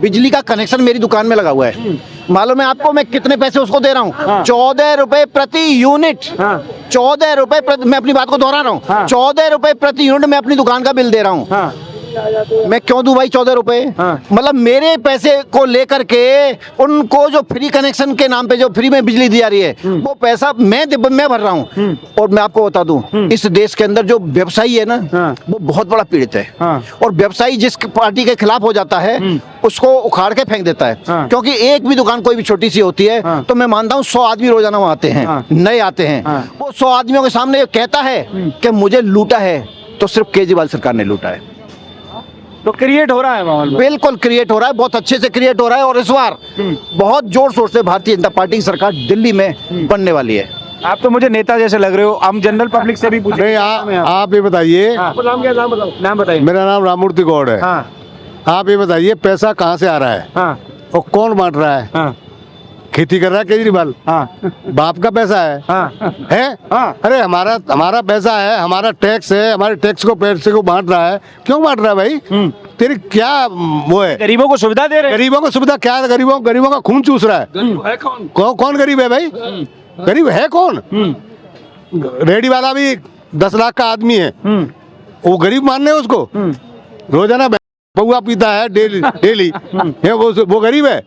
बिजली का कनेक्शन मेरी दुकान में लगा हुआ है। मालूम है आपको मैं कितने पैसे उसको दे रहा हूँ? हाँ। 14 रुपए प्रति यूनिट। हाँ। 14 रुपए प्रति, मैं अपनी बात को दोहरा रहा हूँ। हाँ। 14 रुपए प्रति यूनिट मैं अपनी दुकान का बिल दे रहा हूँ। हाँ। मैं क्यों दूं भाई 14 रुपए? हाँ। मतलब मेरे पैसे को लेकर के उनको जो फ्री कनेक्शन के नाम पे जो फ्री में बिजली दी जा रही है वो पैसा मैं भर रहा हूँ। और मैं आपको बता दूं इस देश के अंदर जो व्यवसायी है ना हाँ। वो बहुत बड़ा पीड़ित है। हाँ। और व्यवसायी जिस पार्टी के खिलाफ हो जाता है उसको उखाड़ के फेंक देता है। हाँ। क्योंकि एक भी दुकान कोई भी छोटी सी होती है हाँ। तो मैं मानता हूँ 100 आदमी रोजाना वहाँ आते हैं। हाँ। नए आते हैं। हाँ। वो 100 आदमियों के सामने कहता है कि मुझे लूटा है तो सिर्फ केजरीवाल सरकार ने लूटा है। तो क्रिएट हो रहा है माहौल में। बिल्कुल क्रिएट हो रहा है, बहुत अच्छे से क्रिएट हो रहा है। और इस बार बहुत जोर शोर से भारतीय जनता पार्टी की सरकार दिल्ली में बनने वाली है। आप तो मुझे नेता जैसे लग रहे हो। हम जनरल पब्लिक से भी पूछे। नहीं आप ये बताइए। हाँ। नाम क्या? नाम बताओ। नाम बताइए। मेरा नाम राममूर्ति गौड़ है। हाँ। आप ये बताइए पैसा कहाँ से आ रहा है हाँ। और कौन बांट रहा है? हाँ। खेती कर रहा है केजरीवाल। हाँ। बाप का पैसा है। हाँ। है? हाँ। अरे हमारा पैसा है, हमारा टैक्स है, हमारे टैक्स को पैसे को बांट रहा है। क्यों बांट रहा है भाई? तेरी क्या वो है? गरीबों को सुविधा दे रहे हैं। गरीबों को सुविधा क्या? गरीबों का खून चूस रहा है। कौन गरीब है भाई? गरीब है कौन? रेडी वाला भी 10 लाख का आदमी है, वो गरीब मानने उसको? रोजाना पौवा पीता है डेली है वो गरीब है?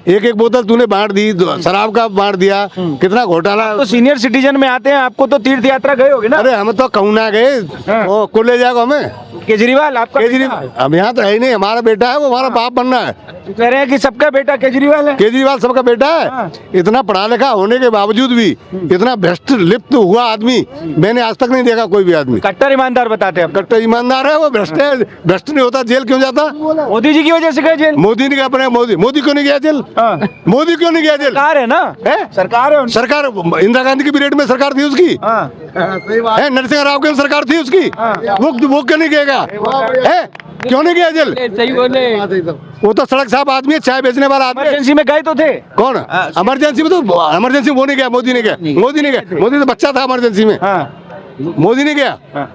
एक बोतल तूने बांट दी, शराब का बांट दिया, कितना घोटाला। तो सीनियर सिटीजन में आते हैं, आपको तो तीर्थ यात्रा गए होगे ना? अरे हम तो कहूँ ना गए। हाँ। वो को ले जाएगा हमें केजरीवाल आपका केजरीवाल। अब यहाँ तो है ही नहीं, हमारा बेटा है, वो हमारा बाप बनना है। बेटा? कह रहे हैं कि सबका बेटा केजरीवाल है। केजरीवाल सबका बेटा हाँ। है। इतना पढ़ा लिखा होने के बावजूद भी इतना भ्रष्ट लिप्त हुआ आदमी मैंने आज तक नहीं देखा कोई भी आदमी। कट्टर ईमानदार बताते हैं। कट्टर ईमानदार है वो, भ्रष्ट है। भ्रष्ट नहीं होता जेल क्यों जाता? मोदी जी की वजह से गए जेल। मोदी ने क्या अपने मोदी क्यों नहीं गया जेल? हाँ। मोदी क्यों नहीं गया जेल? सरकार है ना? है? सरकार है उनकी। सरकार इंदिरा गांधी की पीरियड में सरकार थी उसकी। हाँ। है नरसिंह राव की सरकार थी उसकी। हाँ। वो क्यों नहीं गएगा? है क्यों नहीं गया जेल? सही बोले। वो तो सड़क साहब आदमी है, चाय बेचने वाला आदमी है। इमरजेंसी में गए तो थे। कौन? इमरजेंसी में तो इमरजेंसी वो नहीं गया, मोदी ने गया। मोदी ने गया, मोदी तो बच्चा था इमरजेंसी में। हाँ। मोदी ने गया। हाँ।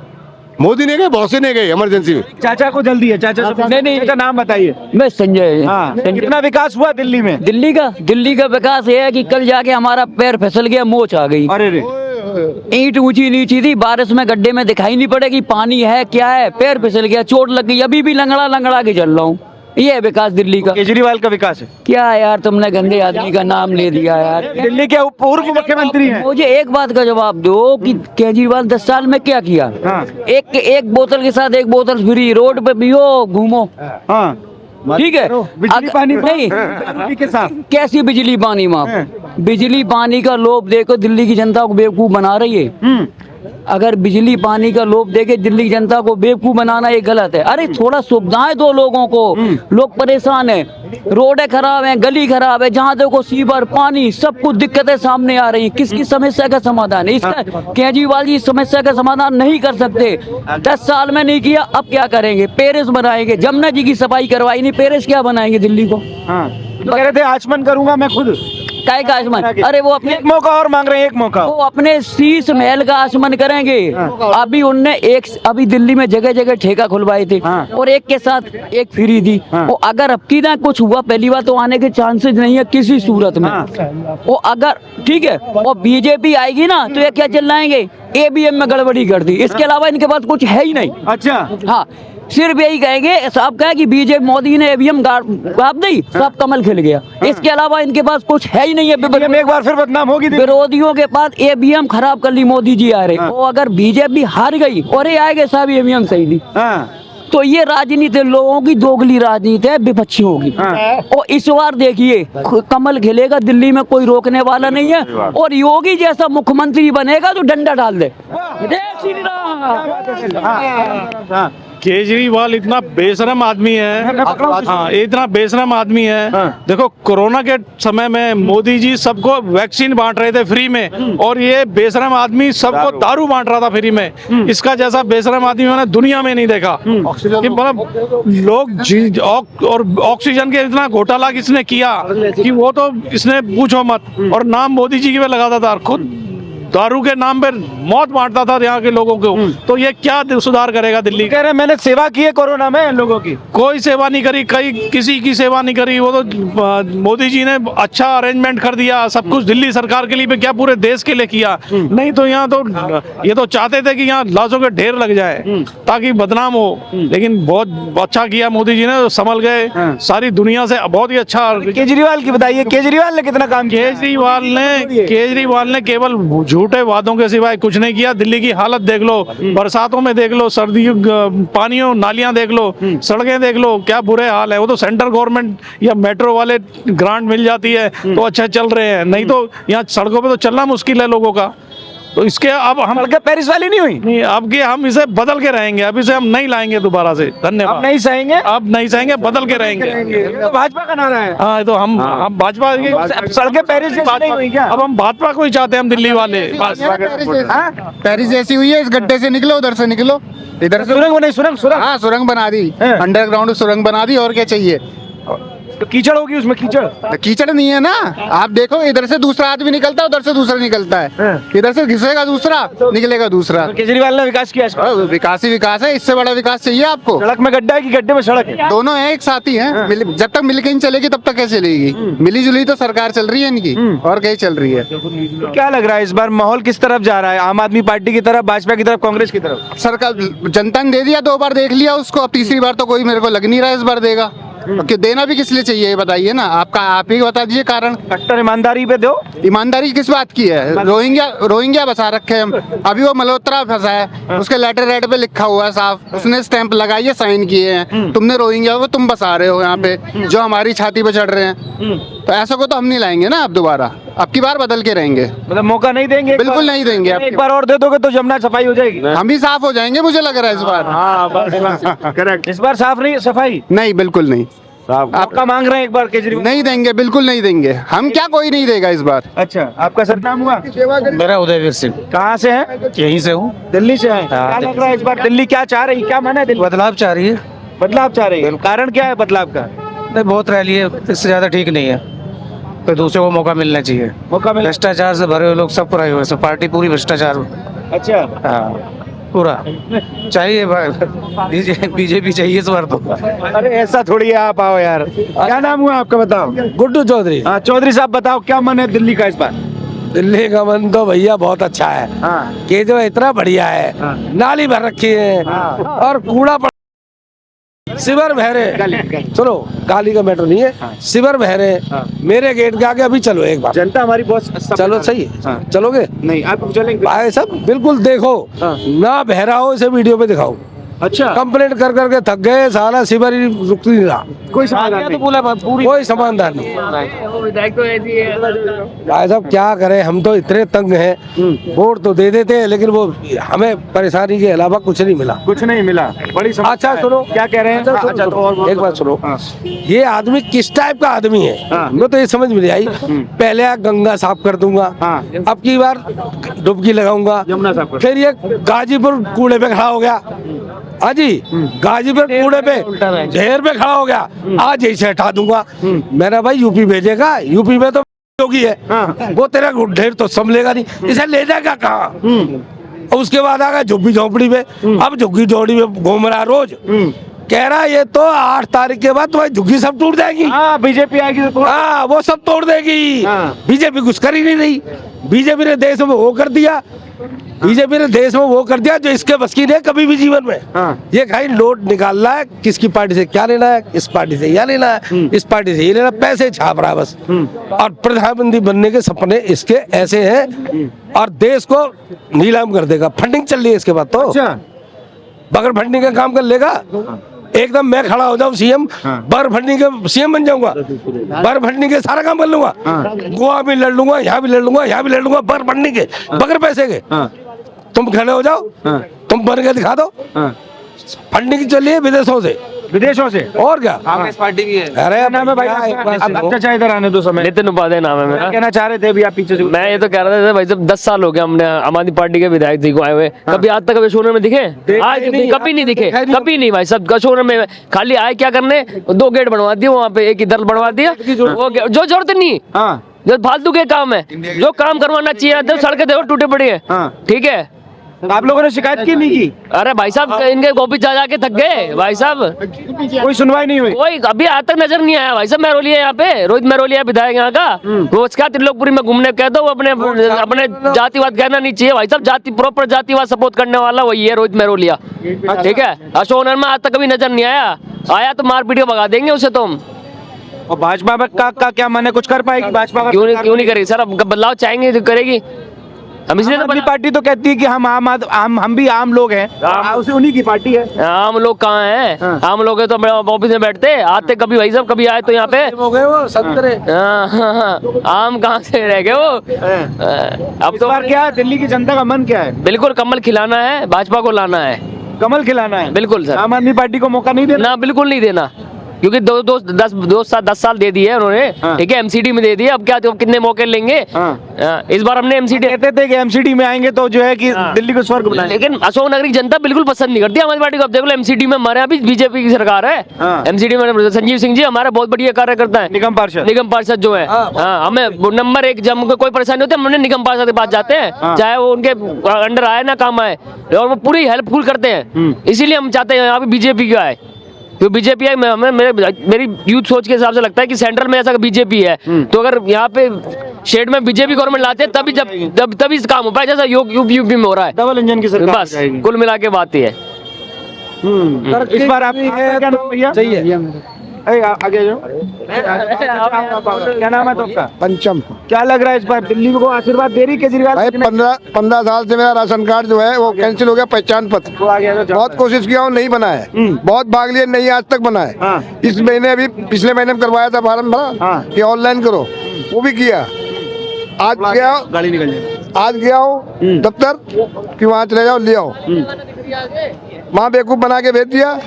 मोदी ने गए, बहुत से नहीं गए इमरजेंसी में। चाचा को जल्दी है। चाचा से नहीं चाचा नाम बताइए। मैं संजय। हाँ। कितना विकास हुआ दिल्ली में? दिल्ली का विकास ये है कि कल जाके हमारा पैर फिसल गया, मोच आ गई। अरे रे। ईंट ऊंची नीची थी, बारिश में गड्ढे में दिखाई नहीं पड़ेगी पानी है क्या है, पैर फिसल गया, चोट लग गई, अभी भी लंगड़ा के चल रहा हूँ। ये है विकास दिल्ली का। केजरीवाल का विकास है। क्या यार तुमने गंदे आदमी का नाम ले दिया यार। दिल्ली के पूर्व मुख्यमंत्री हैं। मुझे एक बात का जवाब दो कि केजरीवाल 10 साल में क्या किया? हाँ। एक बोतल के साथ एक बोतल फ्री, रोड पे पियो घूमो। हाँ। ठीक है। बिजली पानी नहीं के साथ कैसी बिजली पानी माफ? बिजली पानी का लोभ देखो दिल्ली की जनता को बेवकूफ बना रही है। अगर बिजली पानी का लोभ देके दिल्ली की जनता को बेवकूफ बनाना ये गलत है। अरे थोड़ा सुविधाएं दो लोगों को, लोग परेशान है, रोडें खराब हैं, गली खराब है, जहाँ देखो सीवर पानी सब कुछ दिक्कतें सामने आ रही हैं। किसकी समस्या का समाधान है इसका? केजरीवाल जी समस्या का समाधान नहीं कर सकते। 10 साल में नहीं किया, अब क्या करेंगे? पेरिस बनाएंगे। जमुना जी की सफाई करवाई नहीं, पेरिस क्या बनाएंगे दिल्ली को? हाँ। तो कह रहे थे आचमन करूंगा मैं खुद। काय का आचमन? अरे वो अपने एक मौका और मांग रहे हैं, एक मौका। वो अपने शीश महल का आचमन करेंगे। अभी उनने अभी दिल्ली में जगह जगह ठेका खुलवाए थे। हाँ। और एक के साथ एक फ्री दी। हाँ। वो अगर अब की ना कुछ हुआ, पहली बार तो आने के चांसेस नहीं है किसी सूरत में। वो अगर ठीक है और बीजेपी आएगी ना तो ये क्या चिल्लाएंगे? ABM में गड़बड़ी कर दी, इसके अलावा इनके पास कुछ है ही नहीं। अच्छा। हाँ सिर्फ यही कहेंगे, सब कहे कि बीजेपी मोदी ने ABM गाप दी, सब कमल खिल गया। इसके अलावा इनके पास कुछ है ही नहीं है। एक बार फिर बदनाम होगी। विरोधियों के पास ABM खराब कर ली मोदी जी आ रहे। वो अगर बीजेपी हार गई और ये आएंगे सब ABM सही दी, तो ये राजनीति लोगों की दोगली राजनीति है, विपक्षी होगी। और इस बार देखिए कमल खिलेगा, दिल्ली में कोई रोकने वाला नहीं है। और योगी जैसा मुख्यमंत्री बनेगा तो डंडा डाल दे। जय श्री राम। केजरीवाल इतना बेशरम आदमी है। हाँ इतना बेशरम आदमी है। देखो कोरोना के समय में मोदी जी सबको वैक्सीन बांट रहे थे फ्री में, और ये बेशरम आदमी सबको दारू बांट रहा था फ्री में। इसका जैसा बेशरम आदमी मैंने दुनिया में नहीं देखा। कि मतलब लोग और ऑक्सीजन के इतना घोटाला किसने किया कि वो तो इसने पूछो मत। और नाम मोदी जी की पे लगाता था, खुद दारू के नाम पे मौत बांटता था यहाँ के लोगों को, तो ये क्या सुधार करेगा दिल्ली? कह रहे मैंने सेवा की है कोरोना में लोगों की। कोई सेवा नहीं करी, कई किसी की सेवा नहीं करी। वो तो मोदी जी ने अच्छा अरेंजमेंट कर दिया सब कुछ दिल्ली सरकार के लिए भी, क्या पूरे देश के लिए किया? नहीं तो यहाँ तो ये तो चाहते थे कि यहाँ लाशों के ढेर लग जाए ताकि बदनाम हो, लेकिन बहुत अच्छा किया मोदी जी ने, संभल गए सारी दुनिया से, बहुत ही अच्छा। केजरीवाल की बताइए, केजरीवाल ने कितना काम किया? केजरीवाल ने केवल झूठे वादों के सिवाय कुछ नहीं किया। दिल्ली की हालत देख लो, बरसातों में देख लो, सर्दियों पानियों नालियां देख लो, सड़कें देख लो, क्या बुरे हाल है। वो तो सेंट्रल गवर्नमेंट या मेट्रो वाले ग्रांट मिल जाती है तो अच्छा चल रहे हैं, नहीं तो यहाँ सड़कों पे तो चलना मुश्किल है लोगों का। तो इसके अब हम पेरिस वाली नहीं हुई नहीं, अब के हम इसे बदल के रहेंगे, अब इसे हम नहीं लाएंगे दोबारा से। धन्यवाद। अब नहीं सहेंगे, अब नहीं सहेंगे, बदल के रहेंगे। तो भाजपा का नारा है। हाँ, तो हम भाजपा सड़कें पेरिस जैसी नहीं हुई क्या? अब हम भाजपा को ही चाहते हैं, हम दिल्ली वाले। पेरिस जैसी हुई है, इस गड्ढे से निकलो, उधर से निकलो, इधर से सुरंग बनाई, सुरंग हाँ सुरंग बना दी, हाँ। अंडरग्राउंड सुरंग बना दी, और क्या चाहिए? तो कीचड़ होगी उसमें, कीचड़ तो कीचड़ नहीं है ना, आप देखो इधर से दूसरा आदमी निकलता है, उधर से दूसरा निकलता है, इधर से घिसेगा दूसरा, निकलेगा दूसरा। केजरीवाल ने विकास किया इसका? विकास ही विकास है, इससे बड़ा विकास चाहिए आपको? सड़क में गड्ढा है कि गड्ढे में सड़क है? दोनों है, एक साथ ही है। जब तक मिलके नहीं चलेगी तब तक कैसे चलेगी? मिली जुली तो सरकार चल रही है इनकी, और कहीं चल रही है। तो क्या लग रहा है इस बार माहौल किस तरफ जा रहा है? आम आदमी पार्टी की तरफ, भाजपा की तरफ, कांग्रेस की तरफ? सरकार जनता ने दे दिया, 2 बार देख लिया उसको, अब तीसरी बार तो कोई मेरे को लग नहीं रहा है इस बार देगा। कि देना भी किस लिए चाहिए ये बताइए ना, आप ही बता दीजिए कारण। कट्टर ईमानदारी पे दो। ईमानदारी किस बात की है? रोहिंग्या बसा रखे हैं हम। अभी वो मल्होत्रा फंसा है, उसके लेटर रेड पे लिखा हुआ है साफ, उसने स्टैंप लगाई है, साइन किए हैं। तुमने रोहिंग्या को तुम बसा रहे हो यहाँ पे, जो हमारी छाती पे चढ़ रहे हैं। तो ऐसा को तो हम नहीं लाएंगे ना अब दोबारा, अब की बार बदल के रहेंगे। मतलब मौका नहीं देंगे? बिल्कुल नहीं देंगे। एक बार और दे दोगे तो जमुना सफाई हो जाएगी। हम ही साफ हो जाएंगे, मुझे लग रहा है इस बार। करेक्ट। इस बार साफ नहीं, सफाई नहीं, बिल्कुल नहीं। आपका मांग रहे हैं एक बार केजरीवाल? नहीं देंगे, बिल्कुल नहीं देंगे। हम क्या, कोई नहीं देगा इस बार। अच्छा, आपका सर नाम हुआ? मेरा उदयवीर सिंह। कहाँ से है? यहीं से हूँ। दिल्ली से है। क्या लग रहा है इस बार दिल्ली क्या चाह रही, क्या माना है दिल्ली? बदलाव चाह रही है। बदलाव चाह रही है, कारण क्या है बदलाव का? नहीं, बहुत रैली है, इससे ज्यादा ठीक नहीं है, तो दूसरे को मौका मिलना चाहिए। मौका मिल। भ्रष्टाचार से भरे हुए लोग सब पुराए हुए, सब पार्टी पूरी भ्रष्टाचार। अच्छा, हाँ, पूरा चाहिए बीजेपी चाहिए इस बार तो। अरे ऐसा थोड़ी है, आप आओ यार। क्या नाम हुआ आपका, बताओ? गुड्डू चौधरी। हाँ चौधरी साहब, बताओ क्या मन है दिल्ली का इस बार? दिल्ली का मन तो भैया बहुत अच्छा है, हाँ। कि जो इतना बढ़िया है, हाँ। नाली भर रखी है, और कूड़ा सिवर बहरे। चलो, गाली का मैटर नहीं है, सिवर बहरे मेरे गेट के आगे। अभी चलो एक बार, जनता हमारी बहुत चलो सही है। हाँ। चलोगे? नहीं, आप चलेंगे भाई सब बिल्कुल देखो, ना बहरा हो इसे वीडियो पे दिखाओ। अच्छा, कंप्लेंट कर करके थक गए, साला सिवर ही रुक नहीं रहा, कोई समाधान नहीं। कोई समाधान नहीं। भाई साहब क्या करें, हम तो इतने तंग हैं, वोट तो दे देते हैं लेकिन वो हमें परेशानी के अलावा कुछ नहीं मिला। कुछ नहीं मिला, बड़ी समस्या अच्छा है। सुनो, क्या कह रहे हैं? अच्छा, तो और एक बात सुनो, हाँ। ये आदमी किस टाइप का आदमी है, हाँ। मैं तो ये समझ में नहीं आई। पहले गंगा साफ कर दूंगा, हाँ। अब की बार डुबकी लगाऊंगा, यमुना साफ कर। फिर ये गाजीपुर कूड़े पे खड़ा हो गया। हाँ जी, गाजीपुर कूड़े पे ढेर पे खड़ा हो गया, आज यही से हटा दूंगा। मेरा भाई यूपी भेजेगा, यूपी में तो योगी है, वो तेरा ढेर तो संभलेगा नहीं, इसे ले जाएगा कहाँ? और उसके बाद आ गया झुग्गी झोंपड़ी में, अब झुग्गी झोंपड़ी में घूम रहा रोज, कह रहा ये तो 8 तारीख के बाद तुम्हारी झुग्गी सब टूट जाएगी। हाँ, बीजेपी आएगी तो हाँ, वो सब तोड़ देगी। हाँ। बीजेपी कुछ कर ही नहीं रही। बीजेपी ने देश में वो कर दिया, बीजेपी ने देश में वो कर दिया जो इसके बस की नहीं कभी भी जीवन में। हाँ। ये खाली नोट निकालना है, किसकी पार्टी से क्या लेना है, इस पार्टी से यह लेना है, इस पार्टी से ये लेना, पैसे छाप रहा है बस। और प्रधानमंत्री बनने के सपने इसके ऐसे हैं, और देश को नीलाम कर देगा। फंडिंग चल रही है इसके बाद तो। अच्छा, बगैर फंडिंग का काम कर लेगा। एकदम मैं खड़ा हो जाऊं सीएम, बगैर फंडिंग के सीएम बन जाऊंगा, बगैर फंडिंग के सारा काम कर लूंगा, गोवा भी लड़ लूंगा, यहाँ भी लड़ लूंगा, यहाँ भी लड़ लूंगा, बगैर फंडिंग के, बगैर पैसे के। तुम खड़े हो जाओ, तुम बन के दिखा दो। फंडिंग चलिए विदेशों से, और क्या? कांग्रेस पार्टी भी है। अरे नाम है भाई आपका? चाचा इधर आने दो समय। नितिन उपाध्याय नाम है मेरा। कहना चाह रहे थे अभी आप पीछे से? मैं ये तो कह रहा था भाई, जब 10 साल हो गए हमने आम आदमी पार्टी के विधायक जी को आए हुए, कभी आज तक कभी शोरूम में दिखे? आज कभी नहीं दिखे, कभी नहीं भाई। सब शोरूम में खाली आए क्या करने, 2 गेट बनवा दिए वहाँ पे, एक इधर बनवा दिया, जो जरूरत नहीं। जो फालतू के काम है, जो काम करवाना चाहिए, तो सड़कें देखो टूटे पड़ी है। हाँ। ठीक है, आप लोगों ने शिकायत की नहीं की? अरे भाई साहब इनके ऑफिस जा जाके थक गए भाई साहब, कोई सुनवाई नहीं हुई? कोई अभी आज तक नजर नहीं आया भाई साहब। महरौलिया यहाँ पे, रोहित महरौलिया विधायक यहाँ का, वो उसका त्रिलोकपुरी में घूमने कह दो, वो अपने जातिवाद कहना नहीं चाहिए भाई साहब। जाति प्रॉपर जातिवाद सपोर्ट करने वाला वही है रोहित महरौलिया। ठीक है, अशोक नगर में आज तक कभी नजर नहीं आया, आया तो मार पीट के भगा देंगे उसे तो हम। और भाजपा का क्या मन है, कुछ कर पाएगी भाजपा का? क्यों नहीं करेगी सर, अब बदलाव चाहेंगे तो करेगी। हम इसलिए आम आदमी पार्टी तो कहती है कि हम भी आम लोग हैं, उसे उन्हीं की पार्टी है। आम लोग कहाँ हैं? आम लोग हैं तो ऑफिस में बैठते आते कभी भाई साहब, कभी आए तो यहाँ पे हो गए वो संतरे। आम कहाँ से रह गए वो? अब इस तो बार क्या है, दिल्ली की जनता का मन क्या है? बिल्कुल कमल खिलाना है, भाजपा को लाना है, कमल खिलाना है। बिल्कुल सर। आम आदमी पार्टी को मौका नहीं देना? ना बिल्कुल नहीं देना, क्योंकि 10 साल दे दिए उन्होंने। हाँ। ठीक है, एमसीडी में दे दिए, अब क्या तो कितने मौके लेंगे? हाँ। इस बार हमने एमसीडी कहते थे कि एमसीडी में आएंगे तो जो है कि हाँ। दिल्ली को स्वर्ग बनाएंगे। लेकिन अशोक नगर की जनता बिल्कुल पसंद नहीं करती हमारी पार्टी को। अब देख लो एमसीडी में हमारे यहाँ भी बीजेपी की सरकार है। हाँ। एमसीडी में संजीव सिंह जी हमारे बहुत बढ़िया कार्यकर्ता है, निगम पार्षद जो है। हाँ, हमें नंबर 1 जब हमको कोई परेशानी होती है हमने निगम पार्षद के पास जाते हैं, हाँ। चाहे वो उनके अंडर आए ना काम आए, और वो पूरी हेल्पफुल करते हैं। इसीलिए हम चाहते हैं यहाँ पे बीजेपी का आए, तो बीजेपी है। मेरी यूथ सोच के हिसाब से लगता है कि सेंट्रल में ऐसा बीजेपी है, तो अगर यहाँ पे स्टेट में बीजेपी गवर्नमेंट लाते हैं तभी इस काम हो पाए, जैसा यूपी में हो रहा है। डबल इंजन की सरकार बस कुल मिला के बात ही है। इस बार आपका क्या नाम भैया? सही है। आगे जाओ। क्या नाम है तो आपका? पंचम। क्या लग रहा है इस बार दिल्ली को आशीर्वाद दे रही केजरीवाल? भाई 15 साल से मेरा राशन कार्ड जो है वो कैंसिल हो गया, पहचान पत्र। बहुत कोशिश किया हूँ, नहीं बना है, बहुत भाग लिए, नहीं आज तक बना है। इस महीने अभी पिछले महीने में करवाया था फॉर्म भरा कि ऑनलाइन करो, वो भी किया। आज गया, गाड़ी निकल जाए। आज गया हूँ दफ्तर कि वहाँ चले जाओ ले आओ, वहाँ बेवकूफ बना के भेज दिया,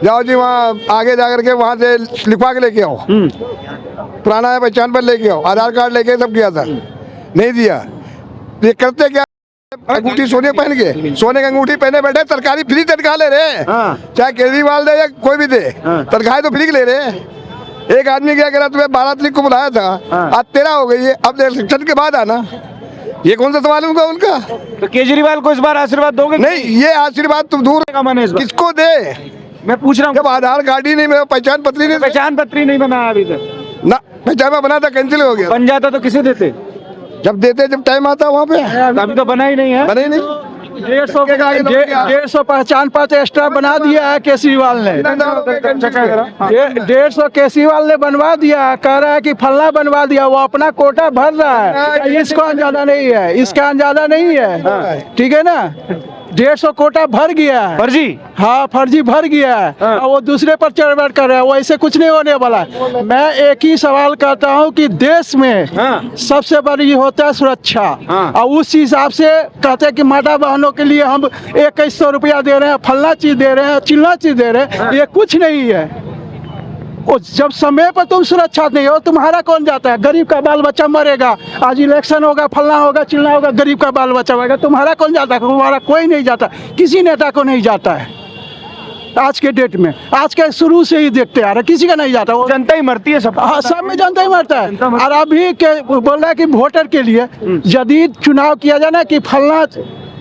जाओ जी वहाँ आगे जाकर के वहाँ से लिखवा के लेके आओ, पुराना है पहचान पर लेके आओ, आधार कार्ड लेके सब किया था, नहीं दिया। ये करते क्या, अंगूठी सोने पहन के, सोने की अंगूठी पहने बैठे, सरकारी फ्री तनख्वाह ले रहे हैं। चाहे केजरीवाल दे या कोई भी दे, तनख्वाह तो फ्री ले रहे हैं। एक आदमी क्या करा, तुम्हें 12 तारीख को बुलाया था, आज 13 हो गई है, अब इलेक्शन के बाद आना, ये कौन सा सवाल होगा उनका? तो केजरीवाल को इस बार आशीर्वाद दोगे? नहीं, ये आशीर्वाद तुम दूर का मन है इस बार? किसको दे? मैं पूछ रहा हूँ। जब आधार कार्ड ही नहीं, मेरा पहचान पत्र ही नहीं, पहचान पत्र ही नहीं बनाया अभी तक ना, पहचान बना था कैंसिल हो गया। बन जाता तो किसे देते? जब देते जब टाइम आता वहाँ पे, अभी तो बना ही नहीं है। बने ही नहीं। 150 पहचान पत्र एक्स्ट्रा बना दिया है केजरीवाल ने। 150 केजरीवाल ने बनवा दिया है, कह रहा है कि फलना बनवा दिया, वो अपना कोटा भर रहा है, इसका अंदाजा नहीं है, इसका अंदाजा नहीं है। ठीक है ना, 150 कोटा भर गया है, फर्जी। हाँ फर्जी भर गया है, और वो दूसरे पर चढ़ कर रहा है, वो ऐसे कुछ नहीं होने वाला है। मैं एक ही सवाल करता हूँ कि देश में सबसे बड़ी होता है सुरक्षा, और उस हिसाब से कहते हैं कि माता बहनों के लिए हम 2100 रुपया दे रहे हैं, फलना चीज दे रहे हैं, चिल्ला चीज दे रहे हैं, ये कुछ नहीं है। और जब समय पर तुम सुरक्षा नहीं हो, तुम्हारा कौन जाता है? गरीब का बाल बच्चा मरेगा, आज इलेक्शन होगा, फलना होगा, चिल्ला होगा, गरीब का बाल बच्चा मरेगा, तुम्हारा कौन जाता है? तुम्हारा कोई नहीं जाता, किसी नेता को नहीं जाता है आज के डेट में, आज के शुरू से ही देखते आ रहे, किसी का नहीं जाता। वो जनता ही मरती है सब। हाँ, सब में जनता ही मरता है। और अभी बोल रहा है कि वोटर के लिए यदि चुनाव किया जाए ना कि फलना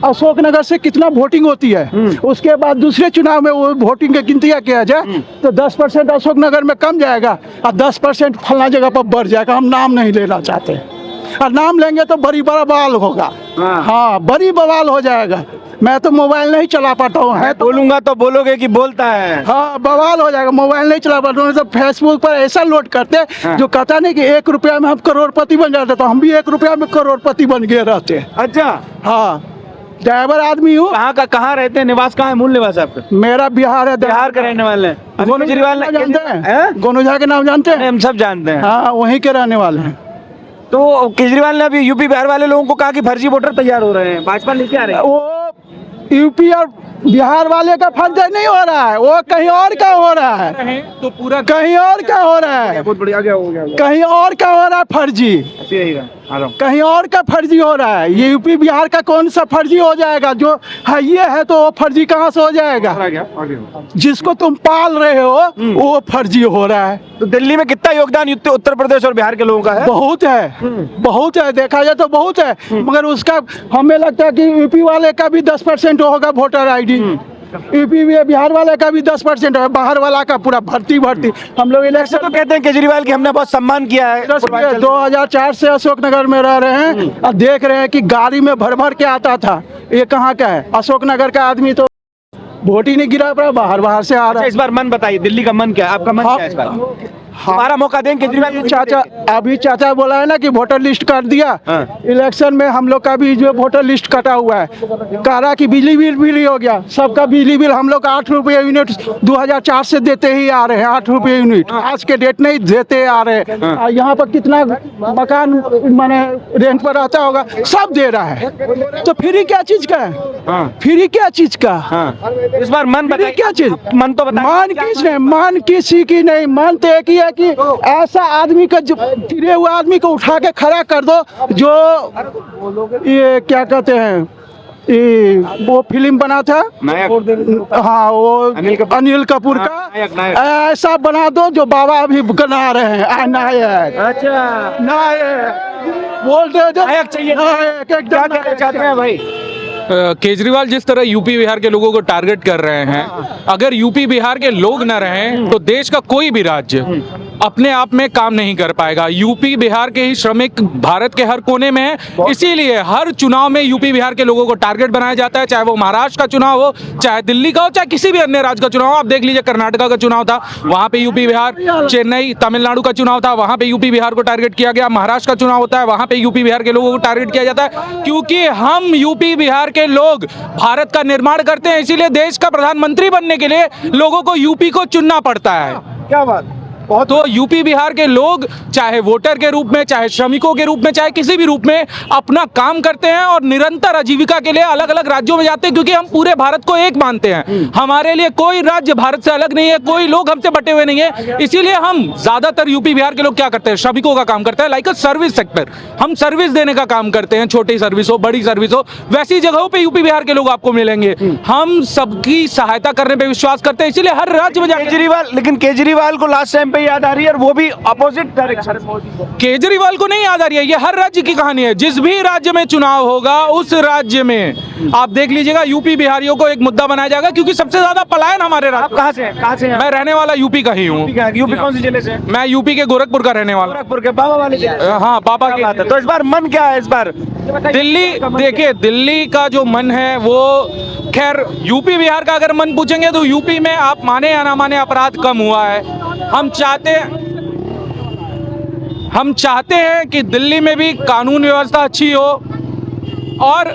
अशोक नगर से कितना वोटिंग होती है, उसके बाद दूसरे चुनाव में वो वोटिंग की गिनतियाँ किया जाए तो 10% अशोक नगर में कम जाएगा और 10% फलना जगह पर बढ़ जाएगा। हम नाम नहीं लेना चाहते, और नाम लेंगे तो बड़ी बड़ा बवाल होगा। हाँ, बड़ी बवाल हो जाएगा। मैं तो मोबाइल नहीं चला पाता हूँ, है तो बोलूंगा तो बोलोगे कि बोलता है। हाँ, बवाल हो जाएगा, मोबाइल नहीं चला पाता हूँ। तो फेसबुक पर ऐसा लोड करते जो कहता नहीं कि 1 रुपया में हम करोड़पति बन जाते, तो हम भी 1 रुपया में करोड़पति बन गए रहते। अच्छा, हाँ, ड्राइवर आदमी हूँ। कहाँ रहते हैं, निवास कहाँ है, मूल निवास आपका? मेरा बिहार है। बिहार के रहने वाले हैं। केजरीवाल जानते हैं? गोनू झा के नाम जानते हैं? हम सब जानते हैं। हाँ, वहीं के रहने वाले हैं। तो केजरीवाल ने अभी यूपी बिहार वाले लोगों को कहा कि फर्जी वोटर तैयार हो रहे हैं, भाजपा लेके आ रहे हैं। वो यूपी और बिहार वाले का फर्जी नहीं हो रहा है, वो कहीं और का हो रहा है, तो पूरा कहीं और का हो रहा है, बहुत बढ़िया, आगे हो गया, कहीं और का हो रहा है फर्जी। कहीं और का फर्जी हो रहा है। ये यूपी बिहार का कौन सा फर्जी हो जाएगा? जो है ये है तो वो फर्जी कहाँ से हो जाएगा? जिसको तुम पाल रहे हो वो फर्जी हो रहा है। तो दिल्ली में कितना योगदान उत्तर प्रदेश और बिहार के लोगों का है? बहुत है, बहुत है, देखा जाए तो बहुत है, मगर उसका हमें लगता है कि यूपी वाले का भी 10% होगा वोटर आईडी, यूपी में बिहार वाले का भी 10% है, बाहर वाला का पूरा भर्ती हम लोग इलेक्शन तो कहते हैं केजरीवाल की हमने बहुत सम्मान किया है। 2004 से अशोकनगर में रह रहे हैं और देख रहे हैं कि गाड़ी में भर भर के आता था। ये कहाँ का है? अशोकनगर का आदमी तो वोट ही नहीं गिरा पड़ा, बाहर से आ रहा है। इस बार मन बताइए, दिल्ली का मन क्या है? आपका मन क्या है इस बार? हमारा मौका दें केजरीवाल चाचा, अभी चाचा बोला है ना कि वोटर लिस्ट कर दिया। इलेक्शन में हम लोग का भी जो वोटर लिस्ट कटा हुआ है, कह रहा कि बिजली बिल भी हो गया। सबका बिजली बिल हम लोग 8 रुपये यूनिट 2004 से देते ही आ रहे हैं, 8 रुपये यूनिट आज के डेट नहीं देते आ रहे हैं। यहाँ पर कितना मकान माने रेंट पर रहता होगा, सब दे रहा है। तो फ्री क्या चीज का है? फ्री क्या चीज का? इस बार मन बताइए, क्या चीज? मन तो बताइए। मान किस ने? मान किसी की नहीं, मन तो एक ही है कि ऐसा आदमी का गिरे हुआ आदमी को उठा के खड़ा कर दो, जो ये क्या कहते हैं, वो फिल्म बना था हाँ, वो अनिल कपूर का, ऐसा बना दो जो बाबा अभी बना रहे हैं नायक। अच्छा, नायक बोल दो, नायक चाहिए। क्या कहना चाहते हैं भाई? केजरीवाल जिस तरह यूपी बिहार के लोगों को टारगेट कर रहे हैं, अगर यूपी बिहार के लोग न रहें तो देश का कोई भी राज्य अपने आप में काम नहीं कर पाएगा। यूपी बिहार के ही श्रमिक भारत के हर कोने में है, इसीलिए हर चुनाव में यूपी बिहार के लोगों को टारगेट बनाया जाता है, चाहे वो महाराष्ट्र का चुनाव हो, चाहे दिल्ली का हो, चाहे किसी भी अन्य राज्य का चुनाव हो। आप देख लीजिए, कर्नाटका का चुनाव था, वहां पे यूपी बिहार, चेन्नई तमिलनाडु का चुनाव था, वहां पे यूपी बिहार को टारगेट किया गया, महाराष्ट्र का चुनाव होता है, वहां पे यूपी बिहार के लोगों को टारगेट किया जाता है, क्योंकि हम यूपी बिहार के लोग भारत का निर्माण करते हैं। इसीलिए देश का प्रधानमंत्री बनने के लिए लोगों को यूपी को चुनना पड़ता है। क्या बात? तो यूपी बिहार के लोग चाहे वोटर के रूप में, चाहे श्रमिकों के रूप में, चाहे किसी भी रूप में अपना काम करते हैं और निरंतर आजीविका के लिए अलग अलग राज्यों में जाते हैं, क्योंकि हम पूरे भारत को एक मानते हैं। हमारे लिए कोई राज्य भारत से अलग नहीं है, कोई लोग हमसे बटे हुए नहीं है। इसीलिए हम ज्यादातर यूपी बिहार के लोग क्या करते हैं, श्रमिकों का काम करते हैं, लाइक अ सर्विस सेक्टर। हम सर्विस देने का काम करते हैं, छोटी सर्विस हो, बड़ी सर्विस हो, वैसी जगहों पे यूपी बिहार के लोग आपको मिलेंगे। हम सबकी सहायता करने पे विश्वास करते हैं, इसीलिए हर राज्य में केजरीवाल, लेकिन केजरीवाल को लास्ट टाइम याद आ रही है, और वो भी अपोजिट डायरेक्शन। केजरीवाल को नहीं याद आ रही है, ये हर राज्य की कहानी है। जिस भी राज्य में चुनाव होगा उस राज्य में आप देख लीजिएगा यूपी बिहारियों को एक मुद्दा बनाया जाएगा, क्योंकि सबसे ज्यादा पलायन हमारे राज्य। आप कहाँ से हैं? कहाँ से हैं? मैं रहने वाला यूपी का ही हूँ। यूपी कौन सी जिले से? मैं यूपी के गोरखपुर का रहने वाला। गोरखपुर के बाबा वाले जिले? हाँ, बाबा के। तो इस बार मन क्या है? इस बार दिल्ली, देखिए दिल्ली का जो मन है वो, खैर यूपी बिहार का अगर मन पूछेंगे तो यूपी में आप माने या ना माने अपराध कम हुआ है। हम चाहते हैं कि दिल्ली में भी कानून व्यवस्था अच्छी हो और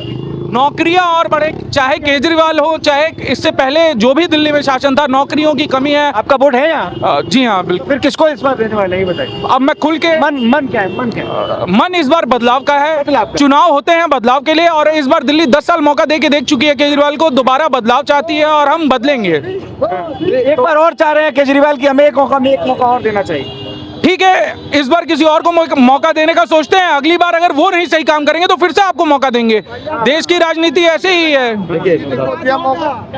नौकरियां और बढ़े। चाहे केजरीवाल हो, चाहे इससे पहले जो भी दिल्ली में शासन था, नौकरियों की कमी है। आपका वोट है यहाँ? जी हाँ, बिल्कुल। फिर किसको इस बार देने वाले हैं, ये बताइए। अब मैं खुल के, मन क्या है? मन क्या है? मन इस बार बदलाव का है। चुनाव होते हैं बदलाव के लिए, और इस बार दिल्ली 10 साल मौका दे के देख चुकी है केजरीवाल को, दोबारा बदलाव चाहती है और हम बदलेंगे। एक बार और चाह रहे हैं केजरीवाल की हमें एक मौका और देना चाहिए। ठीक है, इस बार किसी और को मौका देने का सोचते हैं, अगली बार अगर वो नहीं सही काम करेंगे तो फिर से आपको मौका देंगे। देश की राजनीति ऐसे ही है।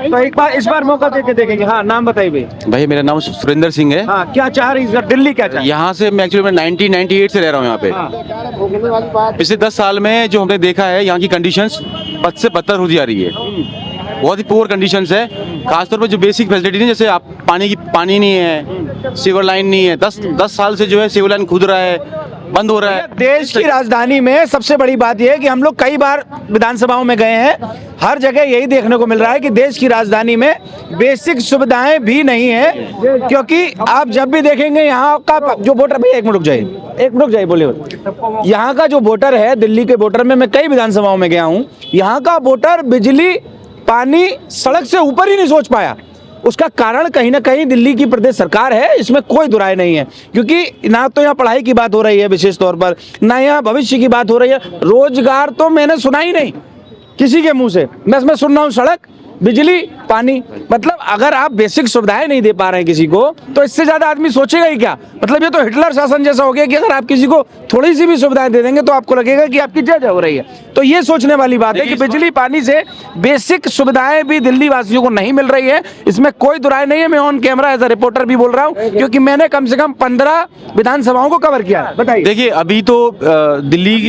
तो एक बार इस बार मौका देके देखेंगे। हाँ, नाम बताइए भाई। भाई मेरा नाम सुरेंद्र सिंह है। हाँ, क्या चाह रही है दिल्ली? क्या चाह? यहाँ से मैं एक्चुअली 1998 से रह रहा हूँ यहाँ पे। पिछले 10 साल में जो हमने देखा है, यहाँ की कंडीशंस बद से बदतर होती जा रही है। बहुत ही पुअर कंडीशंस है, खासतौर पर जो बेसिक फैसिलिटी नहीं, जैसे आप पानी नहीं है, सीवर लाइन नहीं है। 10 साल से जो है सीवर लाइन खुद रहा है, बंद हो रहा है। देश की राजधानी में सबसे बड़ी बात यह है कि हम लोग कई बार विधानसभाओं में गए हैं, हर जगह यही देखने को मिल रहा है कि देश की राजधानी में बेसिक सुविधाएं भी नहीं है। क्योंकि आप जब भी देखेंगे यहाँ का जो वोटर, भैया एक मिनट रुक जाइए बोलिए। यहाँ का जो वोटर है, दिल्ली के वोटर में मैं कई विधानसभाओं में गया हूँ, यहाँ का वोटर बिजली, पानी, सड़क से ऊपर ही नहीं सोच पाया। उसका कारण कहीं ना कहीं दिल्ली की प्रदेश सरकार है, इसमें कोई दुराय नहीं है। क्योंकि ना तो यहाँ पढ़ाई की बात हो रही है विशेष तौर पर, ना यहाँ भविष्य की बात हो रही है। रोजगार तो मैंने सुना ही नहीं किसी के मुंह से। मैं सुन रहा हूँ सड़क, बिजली, पानी, मतलब अगर आप बेसिक सुविधाएं नहीं दे पा रहे हैं किसी को, तो इससे ज्यादा आदमी सोचेगा ही क्या। मतलब ये तो हिटलर शासन जैसा हो गया कि अगर आप किसी को थोड़ी सी भी सुविधाएं दे देंगे तो आपको लगेगा कि आपकी जय हो रही है। तो ये सोचने वाली बात है कि बिजली पानी से बेसिक सुविधाएं भी दिल्ली वासियों को नहीं मिल रही है, इसमें कोई दुराय नहीं है। मैं on camera as a reporter भी बोल रहा हूँ, क्योंकि मैंने कम से कम 15 विधानसभाओं को कवर किया है। बताइए। देखिए अभी तो दिल्ली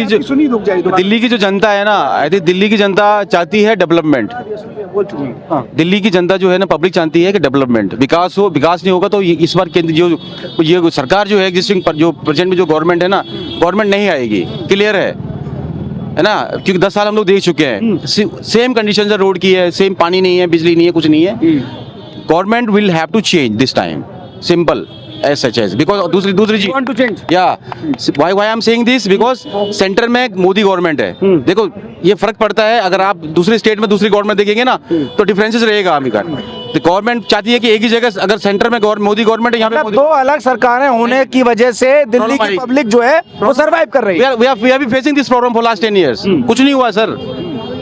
की जो जनता है ना, आई थिंक दिल्ली की जनता चाहती है डेवलपमेंट। दिल्ली की जनता जो है ना, पब्लिक चाहती है कि डेवलपमेंट, विकास हो। विकास नहीं होगा तो इस बार केंद्र जो सरकार जो है एग्जिस्टिंग जो प्रेजेंट में जो गवर्नमेंट है ना, गवर्नमेंट नहीं आएगी, क्लियर है ना। क्योंकि 10 साल हम लोग देख चुके हैं, सेम कंडीशन है, रोड की है, सेम पानी नहीं है, बिजली नहीं है, कुछ नहीं है। Government will have to change this time, simple as such as, because दूसरी चीज want to change? why I'm saying this, because centre में मोदी गवर्नमेंट है। देखो ये फर्क पड़ता है, अगर आप दूसरे स्टेट में दूसरी गवर्नमेंट देखेंगे ना तो डिफरेंसेस रहेगा आगे का। तो गवर्नमेंट चाहती है कि एक ही जगह, अगर सेंटर में मोदी गवर्नमेंट है, यहाँ पे दो अलग सरकारें होने की वजह से दिल्ली की पब्लिक जो है वो सरवाइव कर रही है। we have been facing this problem for last 10 years। कुछ नहीं हुआ सर,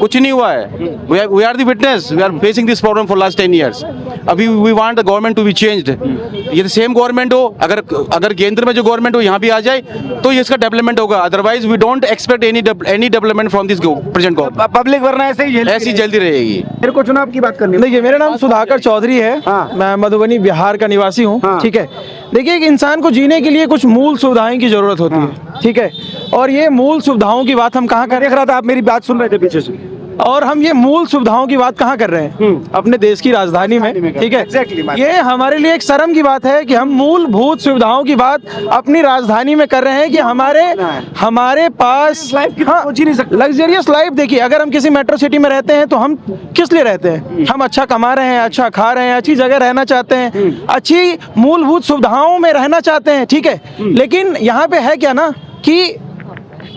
कुछ नहीं हुआ है। we are the witness, we are facing this problem for last 10 years। अभी we want the government to be changed। ये सेम गवर्नमेंट हो, अगर केंद्र में जो गवर्नमेंट हो यहाँ भी आ जाए तो ये इसका डेवलपमेंट होगा। Otherwise we don't expect any development from this present government. Public वरना ऐसी जल्दी रहेगी। मेरे को चुनाव की बात करनी है। देखिए, मेरा नाम सुधाकर चौधरी है। मैं मधुबनी बिहार का निवासी हूँ। ठीक है, देखिए, एक इंसान को जीने के लिए कुछ मूल सुविधाएं की जरूरत होती है। ठीक है, और ये मूल सुविधाओं की बात हम कहाँ कर देख रहा था, आप मेरी बात सुन रहे थे पीछे से, और हम ये मूल सुविधाओं की बात कहाँ कर रहे हैं? अपने देश की राजधानी में। ठीक है, ये हमारे लिए एक शर्म की बात है कि हम मूलभूत सुविधाओं की बात अपनी राजधानी में कर रहे हैं कि हमारे पास लग्जरियस लाइफ। देखिए, अगर हम किसी मेट्रो सिटी में रहते हैं तो हम किस लिए रहते हैं? हम अच्छा कमा रहे हैं, अच्छा खा रहे हैं, अच्छी जगह रहना चाहते हैं, अच्छी मूलभूत सुविधाओं में रहना चाहते हैं। ठीक है, लेकिन यहाँ पे है क्या ना कि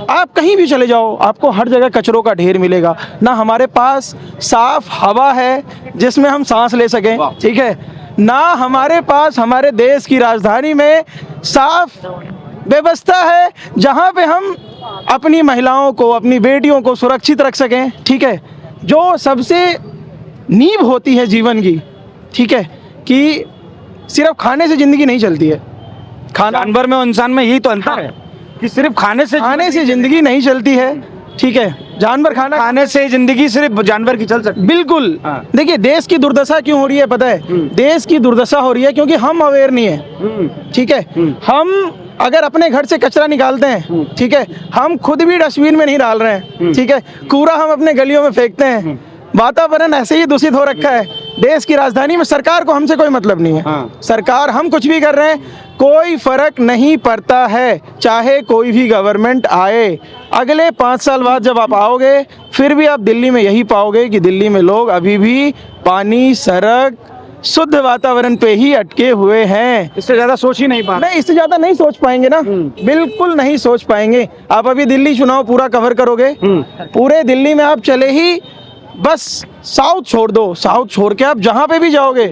आप कहीं भी चले जाओ, आपको हर जगह कचरों का ढेर मिलेगा। ना हमारे पास साफ हवा है जिसमें हम सांस ले सकें। ठीक है, ना हमारे पास हमारे देश की राजधानी में साफ व्यवस्था है जहां पे हम अपनी महिलाओं को, अपनी बेटियों को सुरक्षित रख सकें। ठीक है, जो सबसे नींव होती है जीवन की। ठीक है, कि सिर्फ खाने से जिंदगी नहीं चलती है। जानवर में और इंसान में यही तो अंतर है कि सिर्फ खाने से जिंदगी नहीं चलती है। ठीक है, जानवर खाने से जिंदगी सिर्फ जानवर की चल सकती है। बिल्कुल। देखिए, देश की दुर्दशा क्यों हो रही है पता है? देश की दुर्दशा हो रही है क्योंकि हम अवेयर नहीं है। ठीक है, हम अगर अपने घर से कचरा निकालते हैं, ठीक है, हम खुद भी डस्टबिन में नहीं डाल रहे हैं। ठीक है, कूड़ा हम अपने गलियों में फेंकते हैं। वातावरण ऐसे ही दूषित हो रखा है। देश की राजधानी में सरकार को हमसे कोई मतलब नहीं है। सरकार, हम कुछ भी कर रहे हैं, कोई फर्क नहीं पड़ता है, चाहे कोई भी गवर्नमेंट आए। अगले 5 साल बाद जब आप आओगे, फिर भी आप दिल्ली में यही पाओगे कि दिल्ली में लोग अभी भी पानी, सड़क, शुद्ध वातावरण पे ही अटके हुए हैं। इससे ज्यादा सोच ही नहीं पा नहीं, इससे ज्यादा नहीं सोच पाएंगे ना, बिल्कुल नहीं सोच पाएंगे। आप अभी दिल्ली चुनाव पूरा कवर करोगे, पूरे दिल्ली में आप चले ही बस साउथ छोड़ दो, साउथ छोड़ के आप जहां पे भी जाओगे,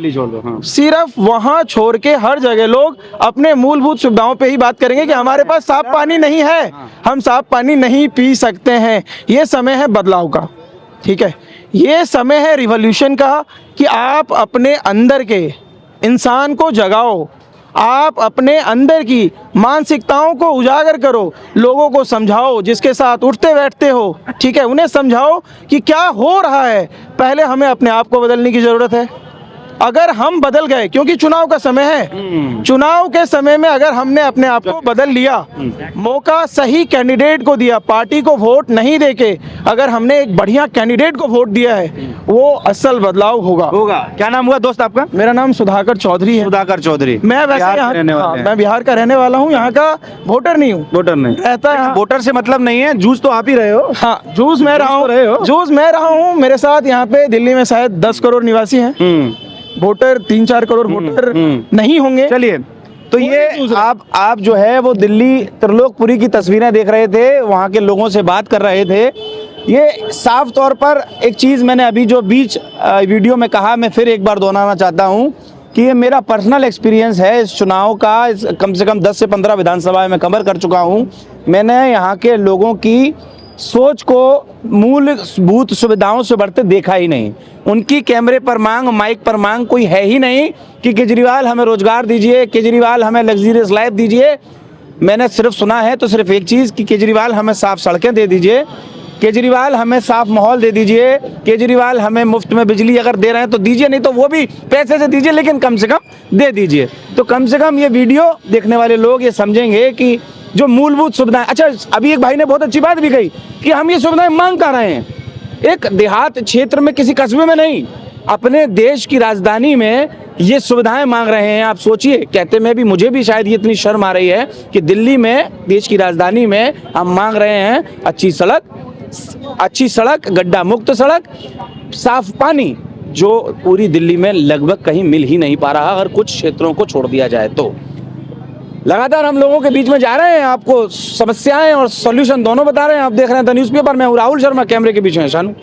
सिर्फ वहां छोड़ के हर जगह लोग अपने मूलभूत सुविधाओं पे ही बात करेंगे कि हमारे पास साफ पानी नहीं है, हम साफ पानी नहीं पी सकते हैं। ये समय है बदलाव का। ठीक है, ये समय है रिवॉल्यूशन का कि आप अपने अंदर के इंसान को जगाओ, आप अपने अंदर की मानसिकताओं को उजागर करो, लोगों को समझाओ, जिसके साथ उठते बैठते हो। ठीक है, उन्हें समझाओ कि क्या हो रहा है। पहले हमें अपने आप को बदलने की ज़रूरत है। अगर हम बदल गए, क्योंकि चुनाव का समय है, चुनाव के समय में अगर हमने अपने आप को बदल लिया, मौका सही कैंडिडेट को दिया, पार्टी को वोट नहीं देके अगर हमने एक बढ़िया कैंडिडेट को वोट दिया है, वो असल बदलाव होगा। क्या नाम हुआ दोस्त आपका? मेरा नाम सुधाकर चौधरी है। सुधाकर चौधरी। मैं वैसे मैं बिहार का रहने वाला हूँ, यहाँ का वोटर नहीं हूँ। वोटर नहीं रहता है, वोटर से मतलब नहीं है, जूझ तो आप ही रहे हो। हाँ, जूझ मैं रहा हूँ। मेरे साथ यहाँ पे दिल्ली में शायद 10 करोड़ निवासी हैं। वोटर 3-4 करोड़ वोटर नहीं होंगे। चलिए, तो ये आप जो है वो दिल्ली त्रिलोकपुरी की तस्वीरें देख रहे थे, वहाँ के लोगों से बात कर रहे थे। ये साफ तौर पर एक चीज़ मैंने अभी जो बीच वीडियो में कहा, मैं फिर एक बार दोहराना चाहता हूँ कि ये मेरा पर्सनल एक्सपीरियंस है इस चुनाव का। कम से कम 10 से 15 विधानसभाएं मैं कवर कर चुका हूँ। मैंने यहाँ के लोगों की सोच को मूलभूत सुविधाओं से बढ़ते देखा ही नहीं। उनकी कैमरे पर मांग, माइक पर मांग कोई है ही नहीं कि केजरीवाल हमें रोजगार दीजिए, केजरीवाल हमें लग्जरियस लाइफ दीजिए। मैंने सिर्फ सुना है तो सिर्फ एक चीज़ कि केजरीवाल हमें साफ सड़कें दे दीजिए, केजरीवाल हमें साफ माहौल दे दीजिए, केजरीवाल हमें मुफ्त में बिजली अगर दे रहे हैं तो दीजिए, नहीं तो वो भी पैसे से दीजिए लेकिन कम से कम दे दीजिए। तो कम से कम ये वीडियो देखने वाले लोग ये समझेंगे कि जो मूलभूत सुविधाएं, अच्छा अभी एक भाई ने बहुत अच्छी बात भी कही कि हम ये सुविधाएं मांग कर रहे हैं, एक देहात क्षेत्र में किसी कस्बे में नहीं, अपने देश की राजधानी में ये सुविधाएं मांग रहे हैं। आप सोचिए, कहते में भी मुझे भी शायद ये इतनी शर्म आ रही है कि दिल्ली में, देश की राजधानी में हम मांग रहे हैं अच्छी सड़क, गड्ढा मुक्त सड़क, साफ पानी, जो पूरी दिल्ली में लगभग कहीं मिल ही नहीं पा रहा अगर कुछ क्षेत्रों को छोड़ दिया जाए तो। लगातार हम लोगों के बीच में जा रहे हैं, आपको समस्याएं और सॉल्यूशन दोनों बता रहे हैं। आप देख रहे हैं द न्यूज़पेपर, मैं हूं राहुल शर्मा, कैमरे के बीच में शानू।